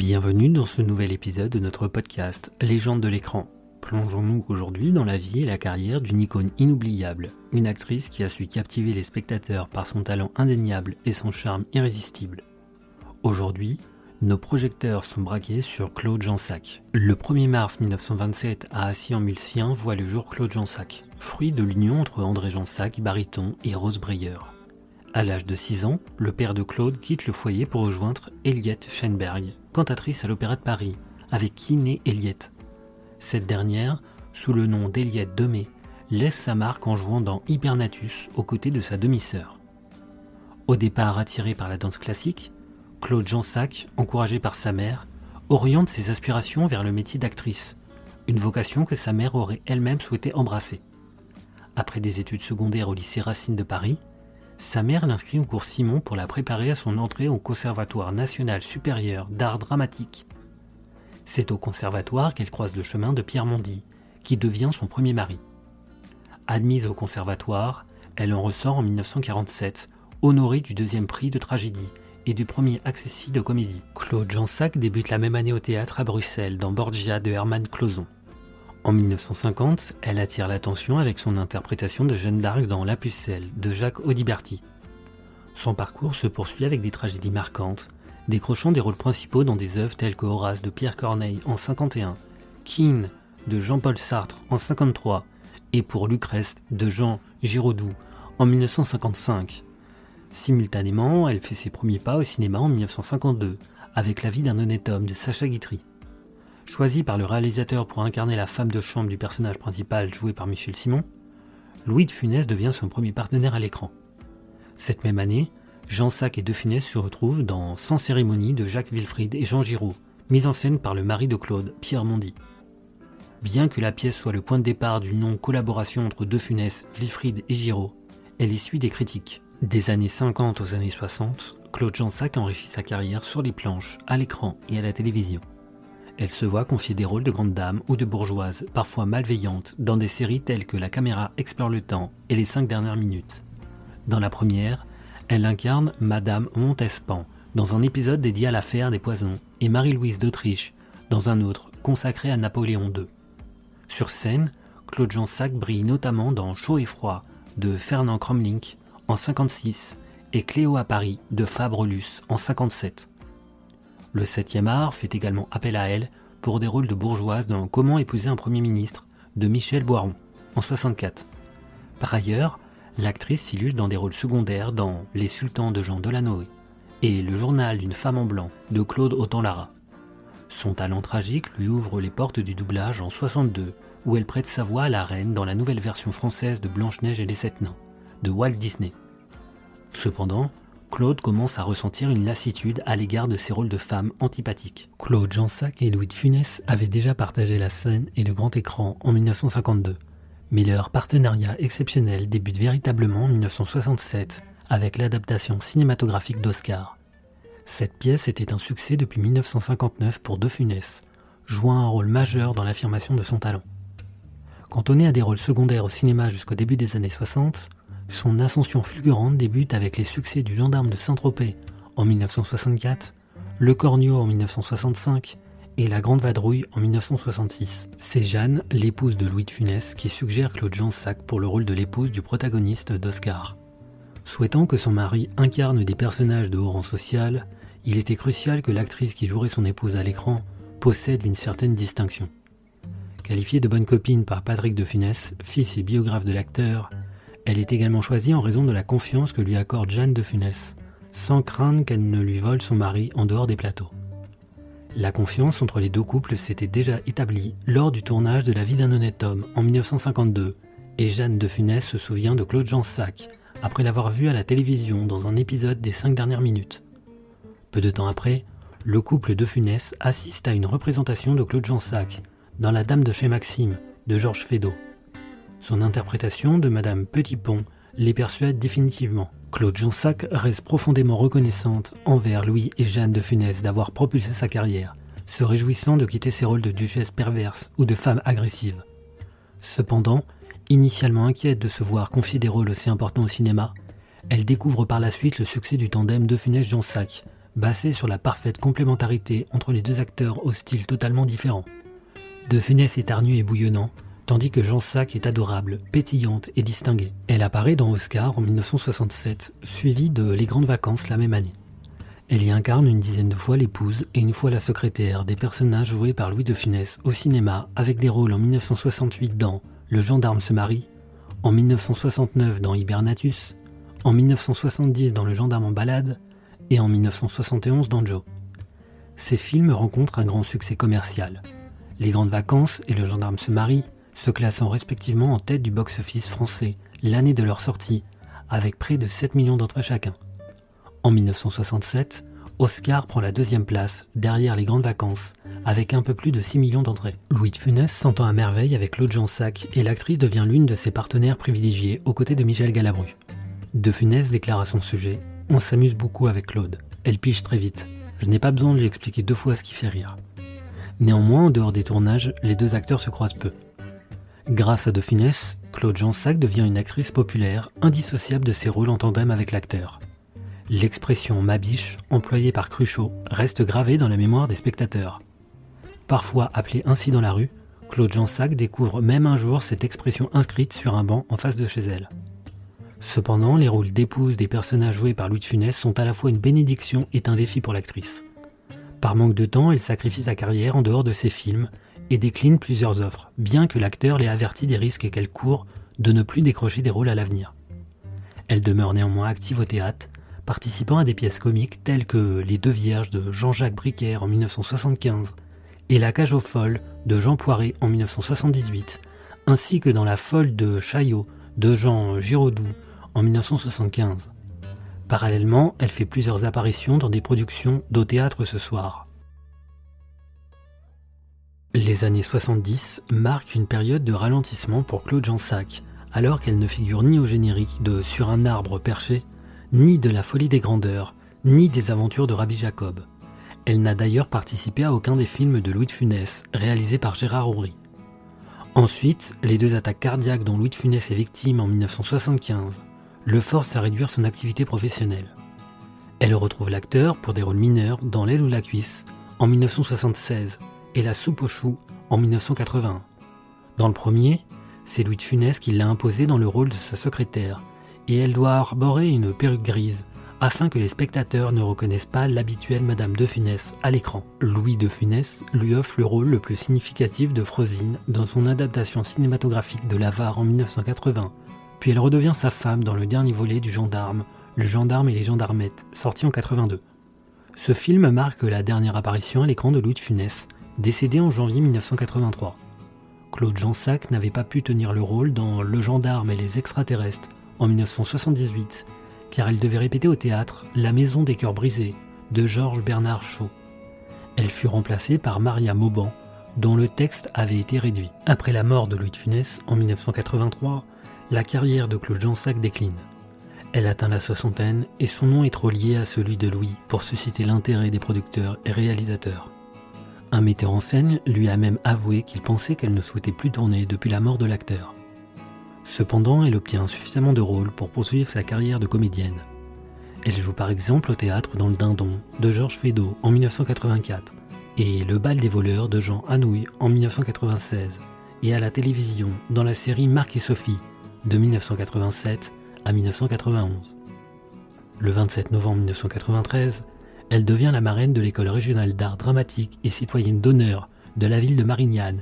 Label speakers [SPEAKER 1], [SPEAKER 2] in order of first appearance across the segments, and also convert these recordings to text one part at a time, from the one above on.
[SPEAKER 1] Bienvenue dans ce nouvel épisode de notre podcast Légende de l'écran. Plongeons-nous aujourd'hui dans la vie et la carrière d'une icône inoubliable, une actrice qui a su captiver les spectateurs par son talent indéniable et son charme irrésistible. Aujourd'hui, nos projecteurs sont braqués sur Claude Jansac. Le 1er mars 1927 à Assy-en-Mulsien voit le jour Claude Jansac, fruit de l'union entre André Jansac, baryton, et Rose Breyer. À l'âge de 6 ans, le père de Claude quitte le foyer pour rejoindre Eliette Schenberg, cantatrice à l'Opéra de Paris, avec qui naît Eliette. Cette dernière, sous le nom d'Eliette Demey, laisse sa marque en jouant dans Hibernatus aux côtés de sa demi-sœur. Au départ attiré par la danse classique, Claude Jansac, encouragé par sa mère, oriente ses aspirations vers le métier d'actrice, une vocation que sa mère aurait elle-même souhaité embrasser. Après des études secondaires au lycée Racine de Paris, sa mère l'inscrit au cours Simon pour la préparer à son entrée au Conservatoire national supérieur d'art dramatique. C'est au conservatoire qu'elle croise le chemin de Pierre Mondy, qui devient son premier mari. Admise au conservatoire, elle en ressort en 1947, honorée du 2e prix de tragédie et du premier accessit de comédie. Claude Jansac débute la même année au théâtre à Bruxelles, dans Borgia de Herman Clauson. En 1950, elle attire l'attention avec son interprétation de Jeanne d'Arc dans La Pucelle de Jacques Audiberti. Son parcours se poursuit avec des tragédies marquantes, décrochant des rôles principaux dans des œuvres telles que Horace de Pierre Corneille en 1951, Kean de Jean-Paul Sartre en 1953 et Pour Lucrèce de Jean Giraudoux en 1955. Simultanément, elle fait ses premiers pas au cinéma en 1952 avec La vie d'un honnête homme de Sacha Guitry. Choisie par le réalisateur pour incarner la femme de chambre du personnage principal joué par Michel Simon, Louis de Funès devient son premier partenaire à l'écran. Cette même année, Jansac et de Funès se retrouvent dans Sans cérémonie de Jacques Wilfrid et Jean Giraud, mise en scène par le mari de Claude, Pierre Mondy. Bien que la pièce soit le point de départ d'une non-collaboration entre de Funès, Wilfrid et Giraud, elle essuie des critiques. Des années 50 aux années 60, Claude Jansac enrichit sa carrière sur les planches, à l'écran et à la télévision. Elle se voit confier des rôles de grande dame ou de bourgeoise, parfois malveillantes, dans des séries telles que La caméra explore le temps et Les 5 dernières minutes. Dans la première, elle incarne Madame Montespan, dans un épisode dédié à l'affaire des poisons, et Marie-Louise d'Autriche, dans un autre, consacré à Napoléon II. Sur scène, Claude Jansac brille notamment dans Chaud et froid, de Fernand Cromlink, en 1956, et Cléo à Paris, de Fabre-Luce, en 1957. Le 7e art fait également appel à elle pour des rôles de bourgeoise dans Comment épouser un Premier ministre de Michel Boiron en 1964. Par ailleurs, l'actrice s'illustre dans des rôles secondaires dans Les Sultans de Jean Delanoë et Le journal d'une femme en blanc de Claude Autant-Lara. Son talent tragique lui ouvre les portes du doublage en 1962, où elle prête sa voix à la reine dans la nouvelle version française de Blanche-Neige et les 7 nains de Walt Disney. Cependant, Claude commence à ressentir une lassitude à l'égard de ses rôles de femmes antipathiques. Claude Jansac et Louis de Funès avaient déjà partagé la scène et le grand écran en 1952, mais leur partenariat exceptionnel débute véritablement en 1967 avec l'adaptation cinématographique d'Oscar. Cette pièce était un succès depuis 1959 pour de Funès, jouant un rôle majeur dans l'affirmation de son talent. Cantonnée à des rôles secondaires au cinéma jusqu'au début des années 60, son ascension fulgurante débute avec les succès du Gendarme de Saint-Tropez en 1964, Le Cornio en 1965 et La Grande Vadrouille en 1966. C'est Jeanne, l'épouse de Louis de Funès, qui suggère Claude Jansac pour le rôle de l'épouse du protagoniste d'Oscar. Souhaitant que son mari incarne des personnages de haut rang social, il était crucial que l'actrice qui jouerait son épouse à l'écran possède une certaine distinction. Qualifiée de bonne copine par Patrick de Funès, fils et biographe de l'acteur, elle est également choisie en raison de la confiance que lui accorde Jeanne de Funès, sans craindre qu'elle ne lui vole son mari en dehors des plateaux. La confiance entre les deux couples s'était déjà établie lors du tournage de La vie d'un honnête homme en 1952, et Jeanne de Funès se souvient de Claude Jansac après l'avoir vu à la télévision dans un épisode des 5 dernières minutes. Peu de temps après, le couple de Funès assiste à une représentation de Claude Jansac dans La Dame de chez Maxime de Georges Feydeau. Son interprétation de Madame Petitpont les persuade définitivement. Claude Jansac reste profondément reconnaissante envers Louis et Jeanne de Funès d'avoir propulsé sa carrière, se réjouissant de quitter ses rôles de duchesse perverse ou de femme agressive. Cependant, initialement inquiète de se voir confier des rôles aussi importants au cinéma, elle découvre par la suite le succès du tandem de Funès-Jansac, basée sur la parfaite complémentarité entre les deux acteurs aux styles totalement différents. De Funès est hargneux et bouillonnant, tandis que Jean Sac est adorable, pétillante et distinguée. Elle apparaît dans Oscar en 1967, suivie de Les Grandes Vacances la même année. Elle y incarne une dizaine de fois l'épouse et une fois la secrétaire des personnages joués par Louis de Funès au cinéma, avec des rôles en 1968 dans Le gendarme se marie, en 1969 dans Hibernatus, en 1970 dans Le gendarme en balade et en 1971 dans Joe. Ces films rencontrent un grand succès commercial. Les Grandes Vacances et Le gendarme se marie se classant respectivement en tête du box-office français l'année de leur sortie, avec près de 7 millions d'entrées chacun. En 1967, Oscar prend la deuxième place, derrière Les Grandes Vacances, avec un peu plus de 6 millions d'entrées. Louis de Funès s'entend à merveille avec Claude Jansac et l'actrice devient l'une de ses partenaires privilégiés aux côtés de Michel Galabru. De Funès déclare à son sujet « On s'amuse beaucoup avec Claude. Elle pige très vite. Je n'ai pas besoin de lui expliquer 2 fois ce qui fait rire. » Néanmoins, en dehors des tournages, les deux acteurs se croisent peu. Grâce à De Funès, Claude Jansac devient une actrice populaire, indissociable de ses rôles en tandem avec l'acteur. L'expression « ma biche » employée par Cruchot reste gravée dans la mémoire des spectateurs. Parfois appelée ainsi dans la rue, Claude Jansac découvre même un jour cette expression inscrite sur un banc en face de chez elle. Cependant, les rôles d'épouse des personnages joués par Louis de Funès sont à la fois une bénédiction et un défi pour l'actrice. Par manque de temps, elle sacrifie sa carrière en dehors de ses films et décline plusieurs offres, bien que l'acteur l'ait averti des risques qu'elle court de ne plus décrocher des rôles à l'avenir. Elle demeure néanmoins active au théâtre, participant à des pièces comiques telles que Les Deux Vierges de Jean-Jacques Bricaire en 1975 et La Cage aux Folles de Jean Poiret en 1978, ainsi que dans La Folle de Chaillot de Jean Giraudoux en 1975. Parallèlement, elle fait plusieurs apparitions dans des productions d'Au Théâtre ce soir. Les années 70 marquent une période de ralentissement pour Claude Jansac, alors qu'elle ne figure ni au générique de Sur un arbre perché, ni de La Folie des grandeurs, ni des aventures de Rabbi Jacob. Elle n'a d'ailleurs participé à aucun des films de Louis de Funès, réalisés par Gérard Aubry. Ensuite, les 2 attaques cardiaques dont Louis de Funès est victime en 1975 le forcent à réduire son activité professionnelle. Elle retrouve l'acteur pour des rôles mineurs dans L'aile ou la cuisse en 1976 et La soupe aux choux en 1981. Dans le premier, c'est Louis de Funès qui l'a imposé dans le rôle de sa secrétaire, et elle doit arborer une perruque grise afin que les spectateurs ne reconnaissent pas l'habituelle Madame de Funès à l'écran. Louis de Funès lui offre le rôle le plus significatif de Frosine dans son adaptation cinématographique de L'Avare en 1980, puis elle redevient sa femme dans le dernier volet du Gendarme, Le gendarme et les gendarmettes, sorti en 82. Ce film marque la dernière apparition à l'écran de Louis de Funès, décédé en janvier 1983. Claude Jansac n'avait pas pu tenir le rôle dans Le gendarme et les extraterrestres en 1978, car elle devait répéter au théâtre La maison des cœurs brisés de Georges Bernard Shaw. Elle fut remplacée par Maria Mauban, dont le texte avait été réduit. Après la mort de Louis de Funès en 1983, la carrière de Claude Jansac décline. Elle atteint la soixantaine et son nom est trop lié à celui de Louis pour susciter l'intérêt des producteurs et réalisateurs. Un metteur en scène lui a même avoué qu'il pensait qu'elle ne souhaitait plus tourner depuis la mort de l'acteur. Cependant, elle obtient suffisamment de rôles pour poursuivre sa carrière de comédienne. Elle joue par exemple au théâtre dans Le Dindon de Georges Feydeau en 1984 et Le bal des voleurs de Jean Anouilh en 1996 et à la télévision dans la série Marc et Sophie de 1987 à 1991. Le 27 novembre 1993, elle devient la marraine de l'école régionale d'art dramatique et citoyenne d'honneur de la ville de Marignane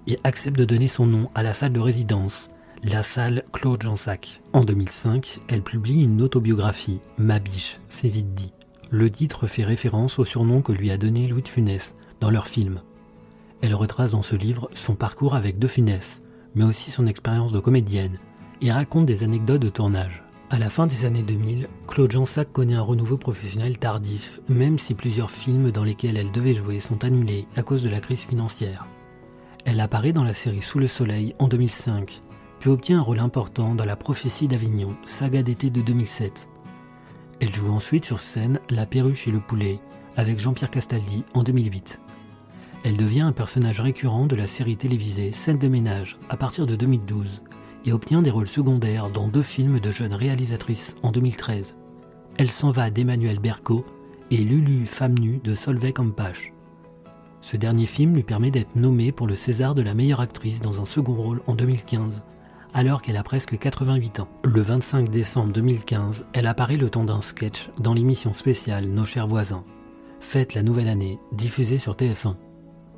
[SPEAKER 1] et accepte de donner son nom à la salle de résidence, la salle Claude Jansac. En 2005, elle publie une autobiographie, Ma biche, c'est vite dit. Le titre fait référence au surnom que lui a donné Louis de Funès dans leur film. Elle retrace dans ce livre son parcours avec De Funès, mais aussi son expérience de comédienne, et raconte des anecdotes de tournage. À la fin des années 2000, Claude Jansac connaît un renouveau professionnel tardif, même si plusieurs films dans lesquels elle devait jouer sont annulés à cause de la crise financière. Elle apparaît dans la série Sous le soleil en 2005, puis obtient un rôle important dans La prophétie d'Avignon, saga d'été de 2007. Elle joue ensuite sur scène La perruche et le poulet, avec Jean-Pierre Castaldi en 2008. Elle devient un personnage récurrent de la série télévisée Scène de ménage à partir de 2012, et obtient des rôles secondaires dans 2 films de jeunes réalisatrices en 2013. Elle s'en va d'Emmanuel Berco et Lulu, femme nue de Solveig Ampache. Ce dernier film lui permet d'être nommée pour le César de la meilleure actrice dans un second rôle en 2015, alors qu'elle a presque 88 ans. Le 25 décembre 2015, elle apparaît le temps d'un sketch dans l'émission spéciale Nos chers voisins, Fête la nouvelle année, diffusée sur TF1.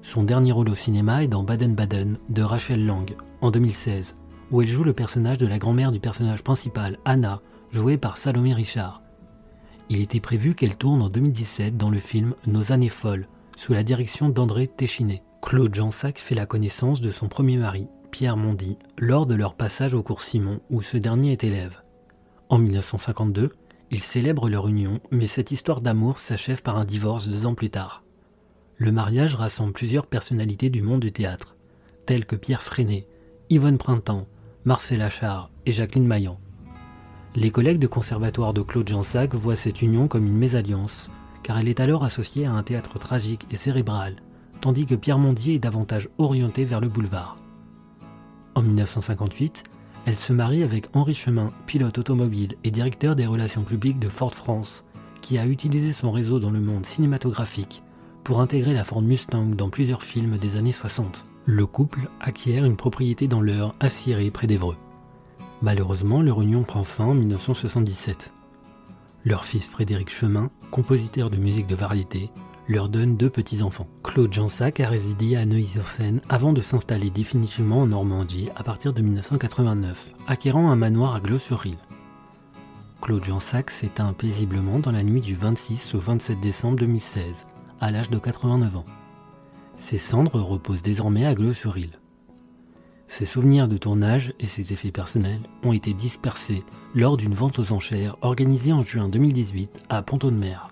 [SPEAKER 1] Son dernier rôle au cinéma est dans Baden-Baden de Rachel Lang, en 2016, où elle joue le personnage de la grand-mère du personnage principal, Anna, jouée par Salomé Richard. Il était prévu qu'elle tourne en 2017 dans le film Nos années folles, sous la direction d'André Téchiné. Claude Jansac fait la connaissance de son premier mari, Pierre Mondy, lors de leur passage au cours Simon, où ce dernier est élève. En 1952, ils célèbrent leur union, mais cette histoire d'amour s'achève par un divorce 2 ans plus tard. Le mariage rassemble plusieurs personnalités du monde du théâtre, telles que Pierre Freinet, Yvonne Printemps, Marcel Achard et Jacqueline Maillan. Les collègues de conservatoire de Claude Jansac voient cette union comme une mésalliance, car elle est alors associée à un théâtre tragique et cérébral, tandis que Pierre Mondy est davantage orienté vers le boulevard. En 1958, elle se marie avec Henri Chemin, pilote automobile et directeur des relations publiques de Ford France, qui a utilisé son réseau dans le monde cinématographique pour intégrer la Ford Mustang dans plusieurs films des années 60. Le couple acquiert une propriété dans l'Eure à Ciré près d'Évreux. Malheureusement, leur union prend fin en 1977. Leur fils Frédéric Chemin, compositeur de musique de variété, leur donne 2 petits-enfants. Claude Jansac a résidé à Neuilly-sur-Seine avant de s'installer définitivement en Normandie à partir de 1989, acquérant un manoir à Glos-sur-Risle. Claude Jansac s'éteint paisiblement dans la nuit du 26 au 27 décembre 2016, à l'âge de 89 ans. Ses cendres reposent désormais à Glos-sur-Risle. Ses souvenirs de tournage et ses effets personnels ont été dispersés lors d'une vente aux enchères organisée en juin 2018 à Pont-Audemer.